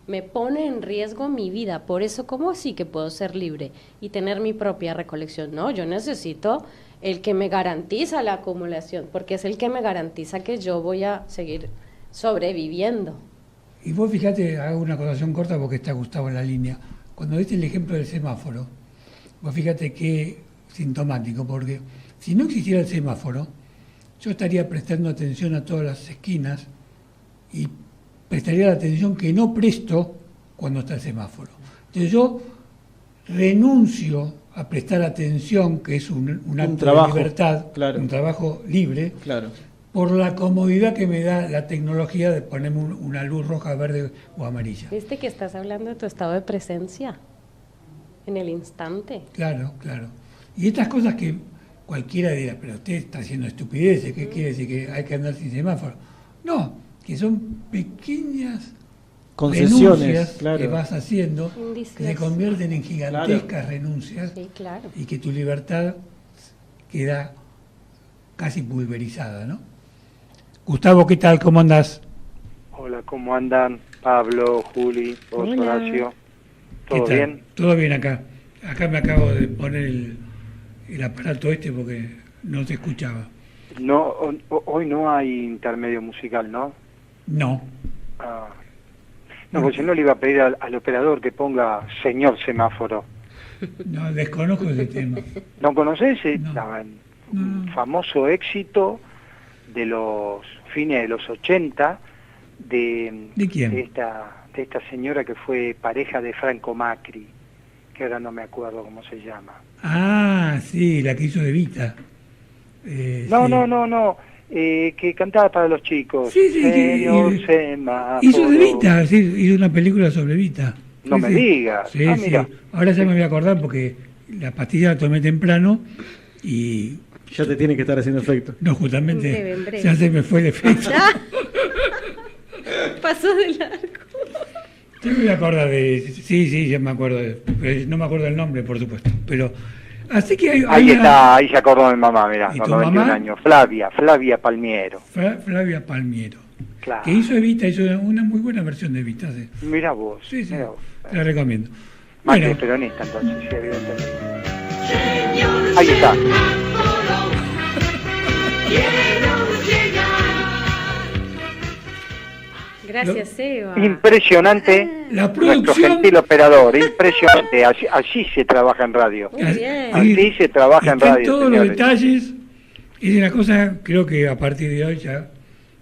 Me pone en riesgo mi vida. Por eso, ¿cómo así que puedo ser libre y tener mi propia recolección? No, yo necesito el que me garantiza la acumulación, porque es el que me garantiza que yo voy a seguir sobreviviendo. Y vos fíjate, hago una acotación corta porque está Gustavo en la línea. Cuando diste el ejemplo del semáforo, vos fíjate qué sintomático, porque si no existiera el semáforo, yo estaría prestando atención a todas las esquinas y prestaría la atención que no presto cuando está el semáforo. Entonces yo renuncio a prestar atención, que es un acto trabajo, de libertad, claro. Un trabajo libre, Claro. por la comodidad que me da la tecnología de ponerme una luz roja, verde o amarilla. ¿Viste que estás hablando de tu estado de presencia en el instante? Claro, claro. Y estas cosas que cualquiera dirá, pero usted está haciendo estupideces, ¿qué quiere decir? ¿Que hay que andar sin semáforo? No, que son pequeñas Concesiones, renuncias claro. que vas haciendo, Indicios. que se convierten en gigantescas renuncias Sí, claro. y que tu libertad queda casi pulverizada, ¿no? Gustavo, ¿qué tal? ¿Cómo andás? Hola, ¿cómo andan? Pablo, Juli, vos, Hola. Horacio. ¿Qué ¿Todo tal? bien? Todo bien acá. Acá me acabo de poner el aparato porque no te escuchaba. No, hoy no hay intermedio musical, ¿no? No. Ah. No, porque si no le iba a pedir al operador que ponga señor semáforo. No, desconozco ese tema. ¿No conocés? No. Un famoso éxito de los fines de los 80 ¿De quién? de esta señora que fue pareja de Franco Macri, que ahora no me acuerdo cómo se llama. Ah, sí, la que hizo de Vita. No, Sí. no, que cantaba para los chicos. Sí, sí, Señor semáforo. hizo de Vita, sí, hizo una película sobre Vita. No Sí, me sí. digas. Sí, Ah, sí. mira. Ahora ya me voy a acordar porque la pastilla la tomé temprano y Ya te tiene que estar haciendo efecto. no, justamente En breve. ya se me fue el efecto. Pasó de largo. Yo me voy a acordar sí, ya me acuerdo pero no me acuerdo el nombre, por supuesto. Pero así que hay Ahí una- está, ahí se acordó mi mamá, mirá, ¿Y con tu 91 mamá? años. Flavia Palmiero. Flavia Palmiero, Claro. que hizo Evita, hizo una muy buena versión de Evita. Sí, Mirá vos. sí, sí, mirá vos. te la recomiendo. Macri Bueno, es peronista, entonces, sí, evidentemente. Ahí está. Gracias, Eva. Impresionante la nuestro producción, gentil operador, impresionante. Así se trabaja en radio. Muy bien. Así se trabaja en está radio, todos señores. los detalles. Es una cosa, creo que a partir de hoy ya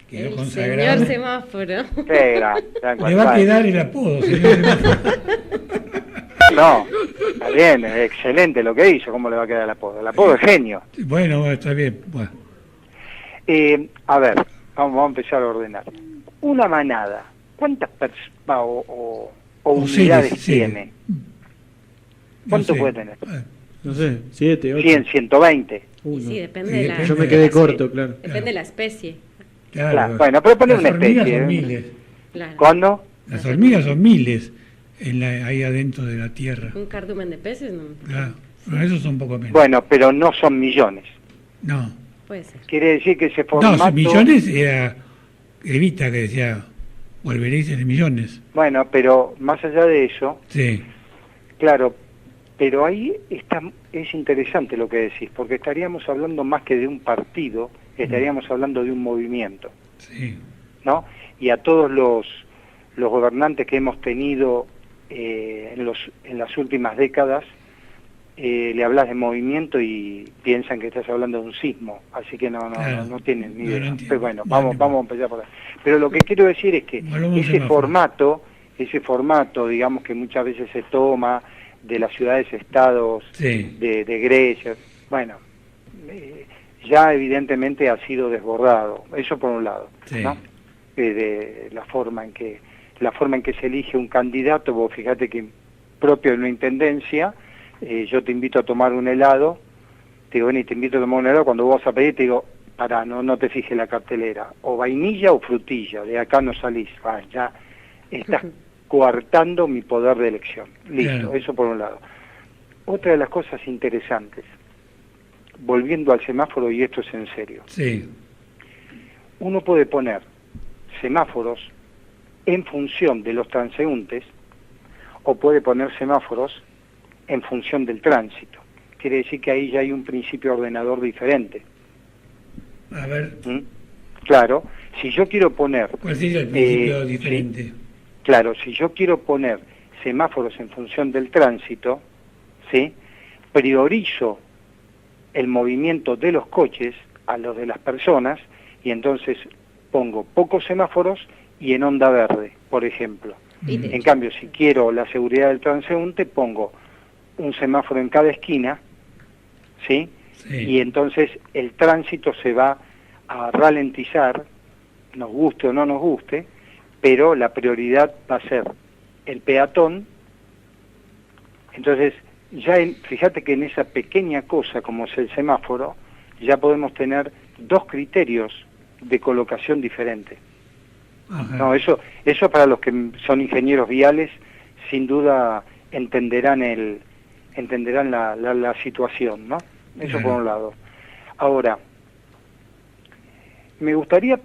quedó El consagrado. señor semáforo. Qué grande, ya Le va a encontrás. quedar el apodo, señor. No, está bien, es excelente lo que hizo. ¿Cómo le va a quedar el apodo? El apodo es genio. Bueno, está bien. Bueno. A ver, vamos a empezar a ordenar. Una manada, ¿cuántas o unidades seres, sí. tiene? ¿Cuánto sé. puede tener? No sé, 7, 8. 100, 120. Y sí, depende Sí, de la... Yo me quedé de la corto, especie. claro. Depende de la especie. Claro, bueno, pero poner las una hormigas especie, son ¿eh? miles. Claro. ¿Cuándo? Las hormigas son miles ahí adentro de la tierra. Un cardumen de peces no Claro. Pero esos son poco menos. Bueno, pero no son millones. No. puede ser. Quiere decir que ese No, formato... millones era Evita que decía, volveréis en millones. Bueno, pero más allá de eso, Sí. claro, pero ahí es interesante lo que decís, porque estaríamos hablando más que de un partido, estaríamos hablando de un movimiento, Sí. ¿no? Y a todos los gobernantes que hemos tenido en las últimas décadas, le hablas de movimiento y piensan que estás hablando de un sismo, así que no tienen ni idea. No entiendo. Pero bueno, vamos a empezar por ahí. Pero lo que quiero decir es que ese formato, digamos, que muchas veces se toma de las ciudades-estados, de Grecia, bueno, ya evidentemente ha sido desbordado, eso por un lado, ¿no? De la forma en que se elige un candidato. Vos fíjate que propio de una intendencia, yo te invito a tomar un helado, te digo, ven y te invito a tomar un helado, cuando vos vas a pedir te digo, pará, no te fijes la cartelera, o vainilla o frutilla, de acá no salís, ya estás coartando mi poder de elección. Listo, claro. Eso por un lado. Otra de las cosas interesantes, volviendo al semáforo, y esto es en serio, uno puede poner semáforos en función de los transeúntes, o puede poner semáforos en función del tránsito. Quiere decir que ahí ya hay un principio ordenador diferente. A ver. Claro, si yo quiero poner... ¿Cuál sería el principio diferente? Sí, claro, si yo quiero poner semáforos en función del tránsito, ¿sí? Priorizo el movimiento de los coches a los de las personas, y entonces pongo pocos semáforos y en onda verde, por ejemplo. En cambio, si quiero la seguridad del transeúnte, pongo un semáforo en cada esquina, ¿sí? Y entonces el tránsito se va a ralentizar, nos guste o no nos guste, pero la prioridad va a ser el peatón. Entonces, fíjate que en esa pequeña cosa como es el semáforo, ya podemos tener dos criterios de colocación diferentes. No, eso para los que son ingenieros viales, sin duda entenderán la situación, ¿no? Eso por un lado. Ahora, me gustaría,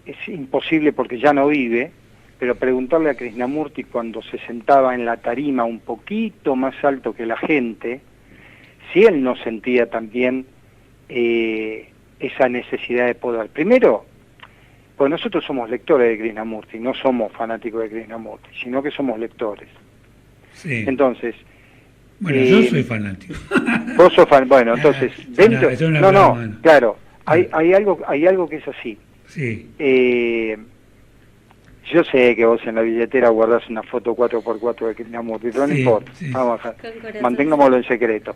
es imposible porque ya no vive, pero preguntarle a Krishnamurti cuando se sentaba en la tarima un poquito más alto que la gente, si él no sentía también esa necesidad de poder. Primero, pues nosotros somos lectores de Krishnamurti, no somos fanáticos de Krishnamurti, sino que somos lectores. Sí. Entonces... Bueno, yo soy fanático. Vos sos bueno, entonces... claro, hay algo que es así. Sí. Yo sé que vos en la billetera guardás una foto 4x4 de Krishnamurti, pero no importa, vamos a dejar, mantengámoslo en secreto.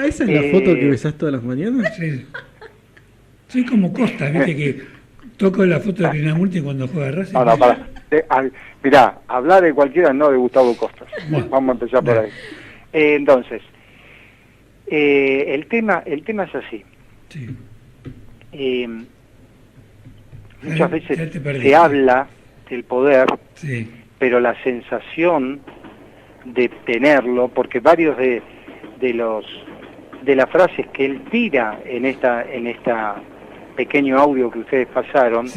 ¿Esa es la foto que besás todas las mañanas? Sí. Soy como Costa, viste que toco la foto de Krishnamurti cuando juega Racing. No, para. Mirá, hablar de cualquiera, no de Gustavo Costa. Bueno, vamos a empezar por ahí. Entonces, el tema es así. Sí. Muchas veces se habla del poder, pero la sensación de tenerlo, porque varios de las frases que él tira en esta pequeño audio que ustedes pasaron,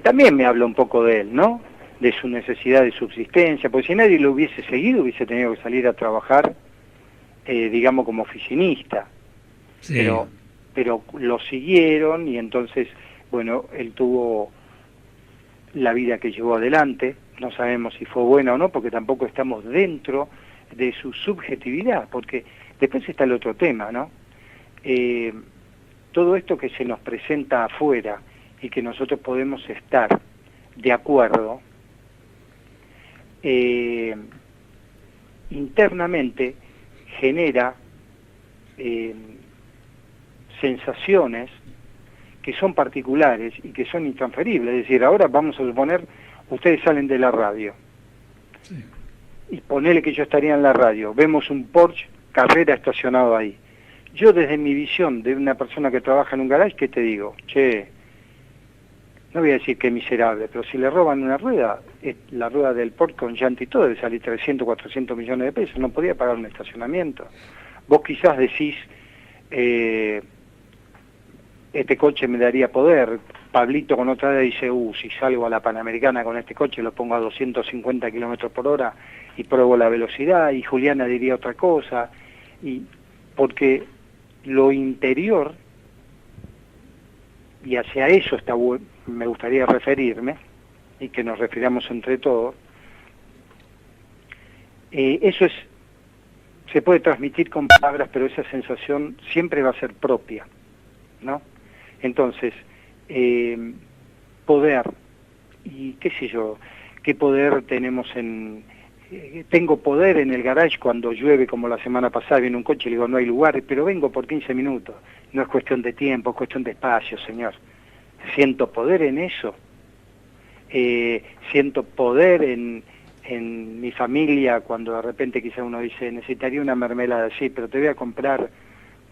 también me habla un poco de él, ¿no? De su necesidad de subsistencia, porque si nadie lo hubiese seguido, hubiese tenido que salir a trabajar, digamos, como oficinista. Pero lo siguieron y entonces, bueno, él tuvo la vida que llevó adelante, no sabemos si fue buena o no, porque tampoco estamos dentro de su subjetividad, porque después está el otro tema, ¿no? Todo esto que se nos presenta afuera y que nosotros podemos estar de acuerdo, internamente genera sensaciones que son particulares y que son intransferibles. Es decir, ahora vamos a suponer, ustedes salen de la radio y ponele que yo estaría en la radio, vemos un Porsche Carrera estacionado ahí. Yo desde mi visión de una persona que trabaja en un garage, ¿qué te digo? Che, no voy a decir que miserable, pero si le roban una rueda, la rueda del Porsche con llanta y todo debe salir 300, 400 millones de pesos, no podía pagar un estacionamiento. Vos quizás decís, este coche me daría poder. Pablito con otra edad dice, si salgo a la Panamericana con este coche lo pongo a 250 kilómetros por hora y pruebo la velocidad, y Juliana diría otra cosa, y porque lo interior, y hacia eso me gustaría referirme, y que nos refiramos entre todos, eso es se puede transmitir con palabras, pero esa sensación siempre va a ser propia, ¿no? Entonces, poder, y qué sé yo, qué poder tenemos tengo poder en el garage cuando llueve, como la semana pasada, viene un coche y le digo, no hay lugar, pero vengo por 15 minutos. No es cuestión de tiempo, es cuestión de espacio, señor. Siento poder en eso. Siento poder en mi familia cuando de repente quizá uno dice, necesitaría una mermelada, sí, pero te voy a comprar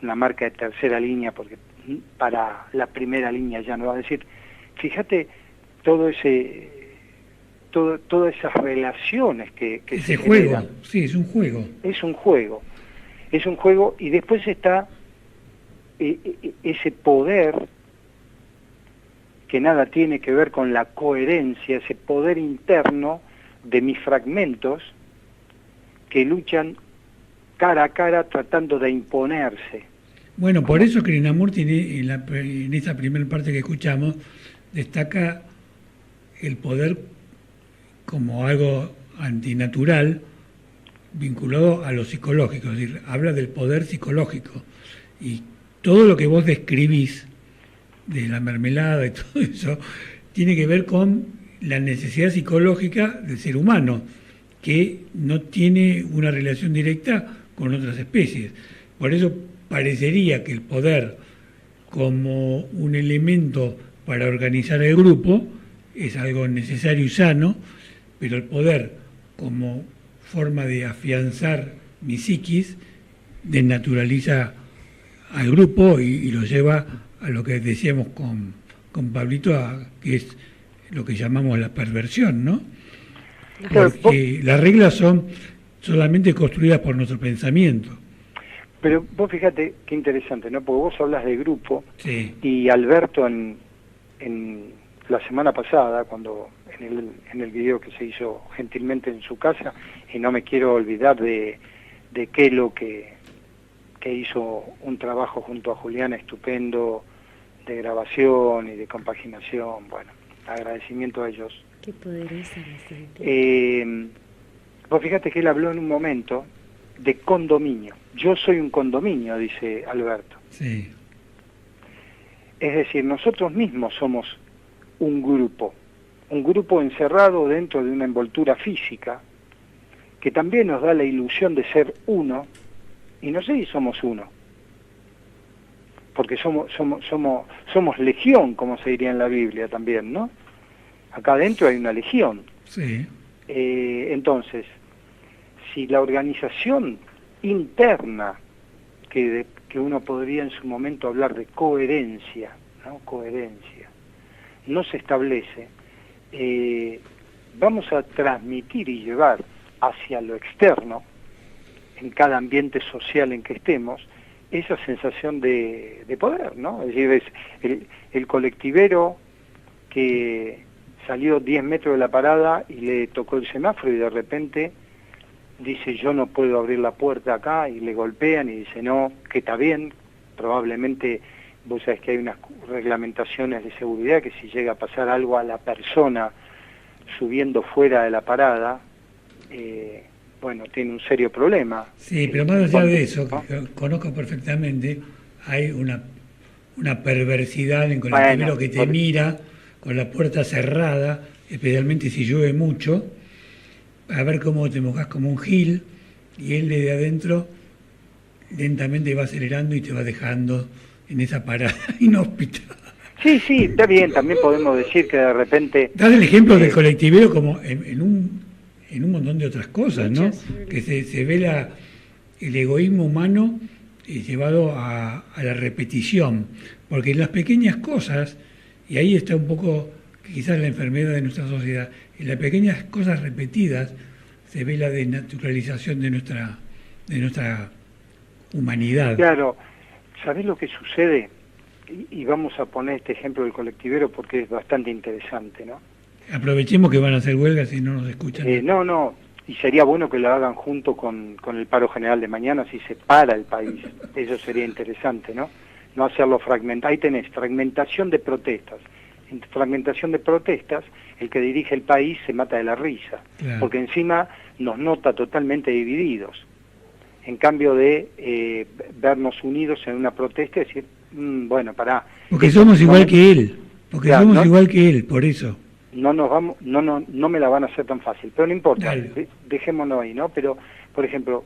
una marca de tercera línea porque para la primera línea ya no va a decir. Fíjate todas esas relaciones que ese se juego, generan. sí, es un juego. Es un juego, y después está ese poder que nada tiene que ver con la coherencia, ese poder interno de mis fragmentos que luchan cara a cara tratando de imponerse. Bueno, por eso Krishnamurti en esa primera parte que escuchamos destaca el poder como algo antinatural vinculado a lo psicológico, es decir, habla del poder psicológico, y todo lo que vos describís de la mermelada y todo eso tiene que ver con la necesidad psicológica del ser humano, que no tiene una relación directa con otras especies. Por eso parecería que el poder como un elemento para organizar el grupo es algo necesario y sano, pero el poder como forma de afianzar mi psiquis desnaturaliza al grupo y lo lleva a lo que decíamos con Pablito, que es lo que llamamos la perversión, ¿no? Porque las reglas son solamente construidas por nuestro pensamiento. Pero vos fíjate qué interesante, ¿no? Porque vos hablas de grupo, sí. Y Alberto en la semana pasada, cuando en el video que se hizo gentilmente en su casa, y no me quiero olvidar de Kelo, que hizo un trabajo junto a Julián estupendo de grabación y de compaginación, bueno, agradecimiento a ellos. Qué poderosa la gente. Vos fíjate que él habló en un momento de condominio. Yo soy un condominio, dice Alberto. Sí. Es decir, nosotros mismos somos un grupo encerrado dentro de una envoltura física que también nos da la ilusión de ser uno, y no sé si somos uno, porque somos legión, como se diría en la Biblia también, ¿no? Acá adentro hay una legión. Sí. Entonces, si la organización interna, que uno podría en su momento hablar de coherencia, ¿no? Coherencia, no se establece, vamos a transmitir y llevar hacia lo externo, en cada ambiente social en que estemos, esa sensación de poder, ¿no? Es decir, es el colectivero que salió 10 metros de la parada y le tocó el semáforo y de repente dice, yo no puedo abrir la puerta acá, y le golpean y dice, no, que está bien, probablemente vos sabés que hay unas reglamentaciones de seguridad que si llega a pasar algo a la persona subiendo fuera de la parada, bueno, tiene un serio problema. Sí, pero más allá de eso, ¿no? Que conozco perfectamente, hay una perversidad en colectivero que te mira con la puerta cerrada, especialmente si llueve mucho, a ver cómo te mojás como un gil, y él desde adentro lentamente va acelerando y te va dejando en esa parada inhóspita. Sí, está bien, también podemos decir que de repente... Das el ejemplo del colectivero como en un montón de otras cosas, ¿no? Que se ve el egoísmo humano llevado a la repetición, porque en las pequeñas cosas, y ahí está un poco quizás la enfermedad de nuestra sociedad, en las pequeñas cosas repetidas se ve la desnaturalización de nuestra humanidad. Claro, ¿sabés lo que sucede? Y vamos a poner este ejemplo del colectivero porque es bastante interesante, ¿no? Aprovechemos que van a hacer huelgas y no nos escuchan. No, y sería bueno que lo hagan junto con el paro general de mañana si se para el país. Eso sería interesante, ¿no? No hacerlo fragmentado. Ahí tenés fragmentación de protestas. En fragmentación de protestas, el que dirige el país se mata de la risa, claro, porque encima nos nota totalmente divididos. en cambio de vernos unidos en una protesta y decir, bueno, pará. Porque somos igual que él, igual que él, por eso. No me la van a hacer tan fácil, pero no importa, dejémonos ahí, ¿no? Pero, por ejemplo,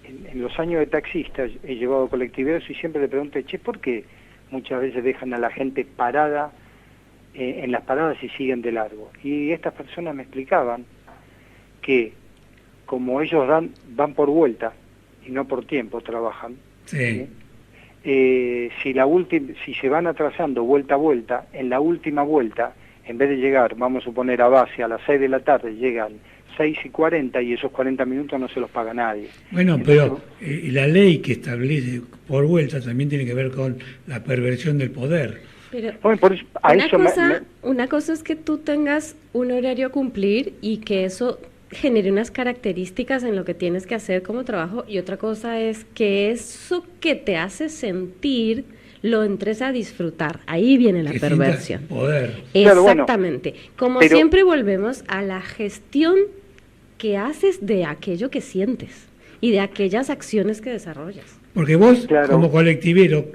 en los años de taxista he llevado colectiveros y siempre le pregunto, ¿por qué muchas veces dejan a la gente parada en las paradas y siguen de largo? Y estas personas me explicaban que como ellos van por vuelta y no por tiempo trabajan, sí. Si se van atrasando vuelta a vuelta, en la última vuelta, en vez de llegar, vamos a suponer, a base a las 6 de la tarde, llegan 6:40 y esos 40 minutos no se los paga nadie. Bueno, pero la ley que establece por vuelta también tiene que ver con la perversión del poder. Pero bueno, por eso, una cosa es que tú tengas un horario a cumplir y que eso genere unas características en lo que tienes que hacer como trabajo, y otra cosa es que eso que te hace sentir lo entres a disfrutar. Ahí viene la perversión. Poder. Exactamente. Claro, bueno, como siempre volvemos a la gestión que haces de aquello que sientes y de aquellas acciones que desarrollas. Porque vos, como colectivero,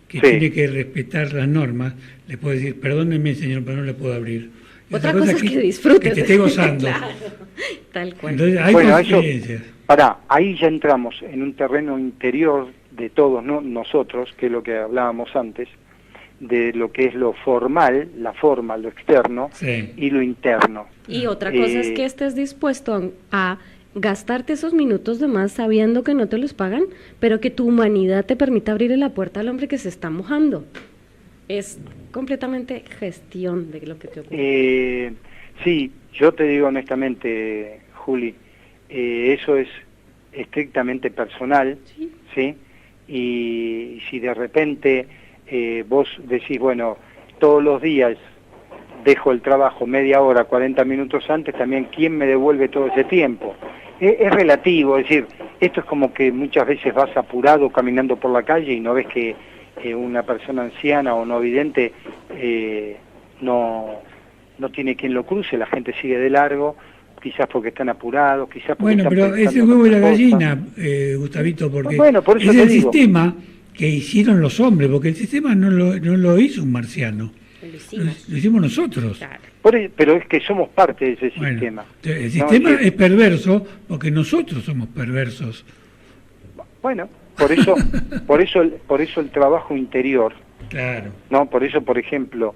que tiene que respetar las normas, le puedes decir, perdóneme señor, pero no le puedo abrir. Otra cosa es que disfrutes. Que te esté gozando. Claro, tal cual. Entonces, hay consecuencias. Ahí ya entramos en un terreno interior de todos, ¿no? Nosotros, que es lo que hablábamos antes, de lo que es lo formal, la forma, lo externo, y lo interno. Y otra cosa es que estés dispuesto a gastarte esos minutos de más sabiendo que no te los pagan, pero que tu humanidad te permita abrirle la puerta al hombre que se está mojando. Es completamente gestión de lo que te ocurre. Sí, yo te digo honestamente, Juli, eso es estrictamente personal, ¿sí? Y si de repente vos decís, bueno, todos los días dejo el trabajo media hora, 40 minutos antes, también ¿quién me devuelve todo ese tiempo? Es relativo, es decir, esto es como que muchas veces vas apurado caminando por la calle y no ves que una persona anciana o no vidente no tiene quien lo cruce, la gente sigue de largo, quizás porque están apurados, quizás porque están pero ese huevo y la gallina, Gustavito, porque por eso es el sistema que hicieron los hombres, porque el sistema no lo hizo un marciano, lo hicimos nosotros. Claro. Pero es que somos parte de ese sistema. El sistema es perverso porque nosotros somos perversos. Bueno, por eso el trabajo interior. Claro. No, por eso, por ejemplo,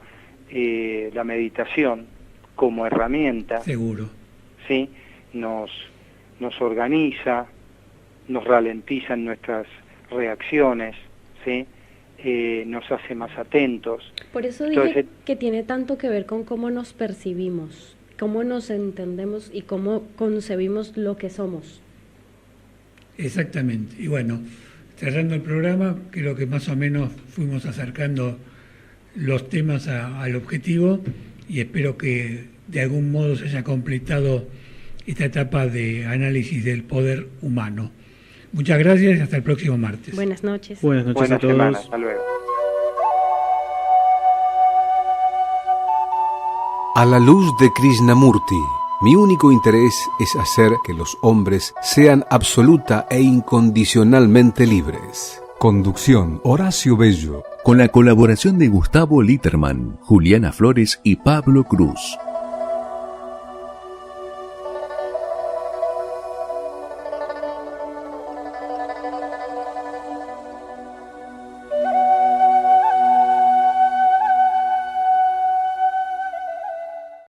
la meditación como herramienta. Seguro. Sí, nos organiza, nos ralentiza en nuestras reacciones, sí, nos hace más atentos. Por eso dije que tiene tanto que ver con cómo nos percibimos, cómo nos entendemos y cómo concebimos lo que somos. Exactamente. Y bueno, cerrando el programa, creo que más o menos fuimos acercando los temas al objetivo y espero que de algún modo se haya completado esta etapa de análisis del poder humano. Muchas gracias y hasta el próximo martes. Buenas noches. Buenas noches a todos. Semana. Hasta luego. A la luz de Krishnamurti, mi único interés es hacer que los hombres sean absoluta e incondicionalmente libres. Conducción, Horacio Bello. Con la colaboración de Gustavo Litterman, Juliana Flores y Pablo Cruz.